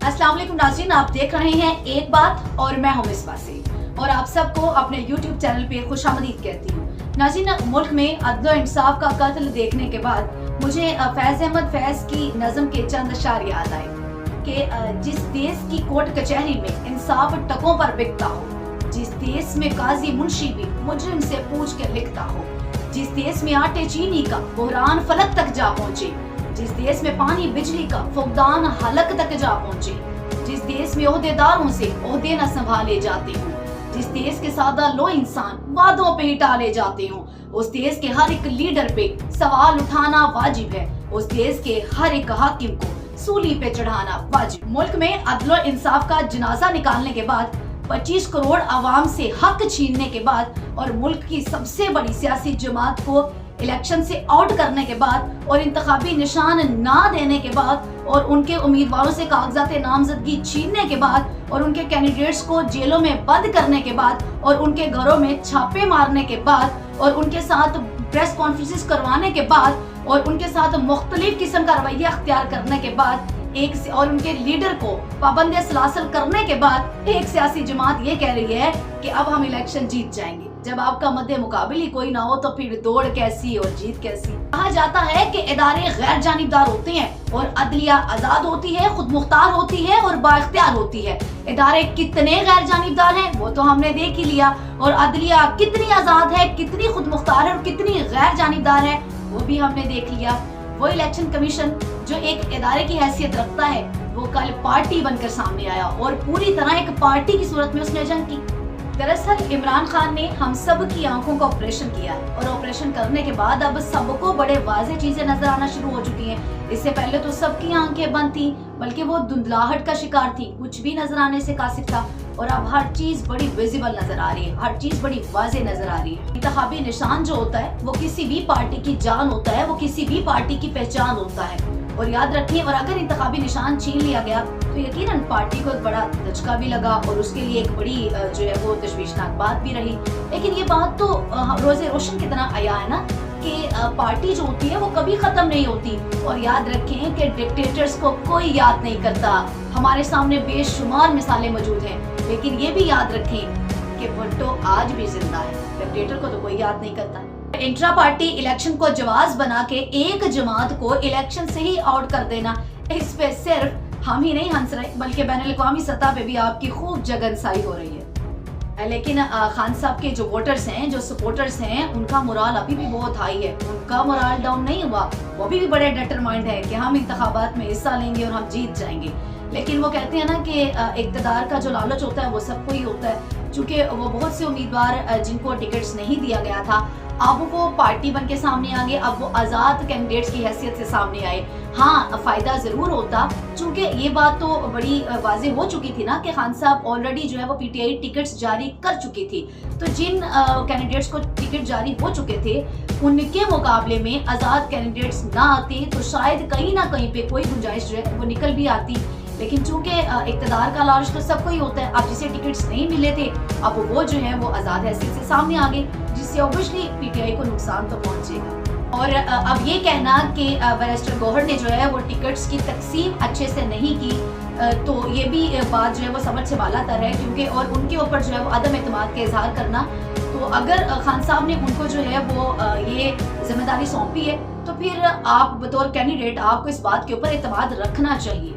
अस्सलाम वालेकुम नाज़रीन, आप देख रहे हैं एक बात और मैं हूं मिसबा से और आप सबको अपने YouTube चैनल पे खुशामदीद कहती हूँ। नाज़रीन, मुल्क में अदल और इंसाफ का कत्ल देखने के बाद मुझे फैज़ अहमद फैज़ की नज़म के चंद अशार याद आए कि जिस देश की कोर्ट कचहरी में इंसाफ टकों पर बिकता हो, जिस देश में काजी मुंशी भी मुजरिम से पूछ कर लिखता हो, जिस देश में आटे चीनी का बुहरान फलक तक जा पहुंचे, जिस देश में पानी बिजली का फुकदान हलक तक जा पहुंचे, जिस देश में ओहदेदारों से ओहदे न संभाले जाते हों, जिस देश के सादा लो इंसान वादों पे ही टाले जाते हों, उस देश के हर एक लीडर पे सवाल उठाना वाजिब है, उस देश के हर एक हाकिम को सूली पे चढ़ाना वाजिब। मुल्क में अदल और इंसाफ का जनाजा निकालने के बाद 25 करोड़ आवाम से हक छीनने के बाद और मुल्क की सबसे बड़ी सियासी जमात को इलेक्शन से आउट करने के बाद और इंतखाबी निशान ना देने के बाद और उनके उम्मीदवारों से कागजात नामजदगी छीनने के बाद और उनके कैंडिडेट्स को जेलों में बंद करने के बाद और उनके घरों में छापे मारने के बाद और उनके साथ प्रेस कॉन्फ्रेंसेस करवाने के बाद और उनके साथ मुख्तलिफ किस्म का रवैया अख्तियार करने के बाद और उनके लीडर को पाबंदी सलासल करने के बाद एक सियासी जमात ये कह रही है कि अब हम इलेक्शन जीत जाएंगे। जब आपका मद्दे मुकाबिल ही कोई ना हो तो फिर दौड़ कैसी और जीत कैसी। कहा जाता है कि इदारे गैर जानिबदार होते हैं और अदलिया आजाद होती है, खुद मुख्तार होती है और बाइख्तियार होती है। इदारे कितने गैर जानिबदार हैं वो तो हमने देख ही लिया, और अदलिया कितनी आजाद है, कितनी खुद मुख्तार है और कितनी गैर जानिबदार है वो भी हमने देख लिया। वो इलेक्शन कमीशन जो एक इदारे की हैसियत रखता है वो कल पार्टी बनकर सामने आया और पूरी तरह एक पार्टी की सूरत में उसने जंग की। दरअसल इमरान खान ने हम सब की आंखों का ऑपरेशन किया है और ऑपरेशन करने के बाद अब सबको बड़े वाज़ेह चीजें नजर आना शुरू हो चुकी हैं। इससे पहले तो सबकी आंखें बंद थी, बल्कि वो धुंधलाहट का शिकार थी, कुछ भी नजर आने से कासिर था। और अब हर चीज बड़ी विजिबल नजर आ रही है, हर चीज बड़ी वाज़ेह नजर आ रही है। इंतखाबी निशान जो होता है वो किसी भी पार्टी की जान होता है, वो किसी भी पार्टी की पहचान होता है। और याद रखिए, और अगर इंतखाबी निशान छीन लिया गया तो यकीनन पार्टी को एक बड़ा धचका भी लगा और उसके लिए एक बड़ी जो है वो तशवीशनाक बात भी रही। लेकिन ये बात तो रोज़े रोशन की तरह आया है ना कि पार्टी जो होती है वो कभी खत्म नहीं होती। और याद रखें कि डिक्टेटर्स को कोई याद नहीं करता। हमारे सामने बेशुमार मिसालें मौजूद हैं, लेकिन ये भी याद रखें कि भुट्टो आज भी जिंदा है, डिक्टेटर को तो कोई याद नहीं करता। इंट्रा पार्टी इलेक्शन को जवाज बना के एक जमात को इलेक्शन से ही आउट कर देना, इस पे सिर्फ हम ही नहीं हंस रहे बल्कि बैनुल-अक़वामी सतह पे भी आपकी खूब जगनसाई हो रही है। लेकिन खान साहब के जो वोटर्स हैं, जो सपोर्टर्स हैं, उनका मोराल अभी भी बहुत हाई है, उनका मोराल डाउन नहीं हुआ। वो भी बड़े डिटरमाइंड है कि हम इंतखाबात में हिस्सा लेंगे और हम जीत जाएंगे। लेकिन वो कहते हैं ना कि इक़्तिदार का जो लालच होता है वो सबको ही होता है। चूँकि वो बहुत से उम्मीदवार जिनको टिकट्स नहीं दिया गया था, अब वो पार्टी बन के सामने आ गए, अब वो आज़ाद कैंडिडेट्स की हैसियत से सामने आए। हाँ, फ़ायदा ज़रूर होता, चूँकि ये बात तो बड़ी वाज़ेह हो चुकी थी ना कि खान साहब ऑलरेडी जो है वो पीटीआई टिकट्स जारी कर चुकी थी। तो जिन कैंडिडेट्स को टिकट जारी हो चुके थे उनके मुकाबले में आज़ाद कैंडिडेट्स ना आते तो शायद कहीं ना कहीं पे कोई गुंजाइश जो है वो निकल भी आती। लेकिन चूंकि इक़्तिदार का लालच तो सबको ही होता है, अब जिसे टिकट्स नहीं मिले थे अब वो जो है वो आज़ाद हैसियत से सामने आ गए, जिससे ऑब्वियसली पीटीआई को नुकसान तो पहुंचेगा। और अब ये कहना कि बैरिस्टर गौहर ने जो है वो टिकट्स की तकसीम अच्छे से नहीं की, तो ये भी बात जो है वो समझ से बालातर है, क्योंकि और उनके ऊपर जो है वो अदम एतमाद का इजहार करना, तो अगर खान साहब ने उनको जो है वो ये जिम्मेदारी सौंपी है तो फिर आप बतौर कैंडिडेट आपको इस बात के ऊपर एतमाद रखना चाहिए।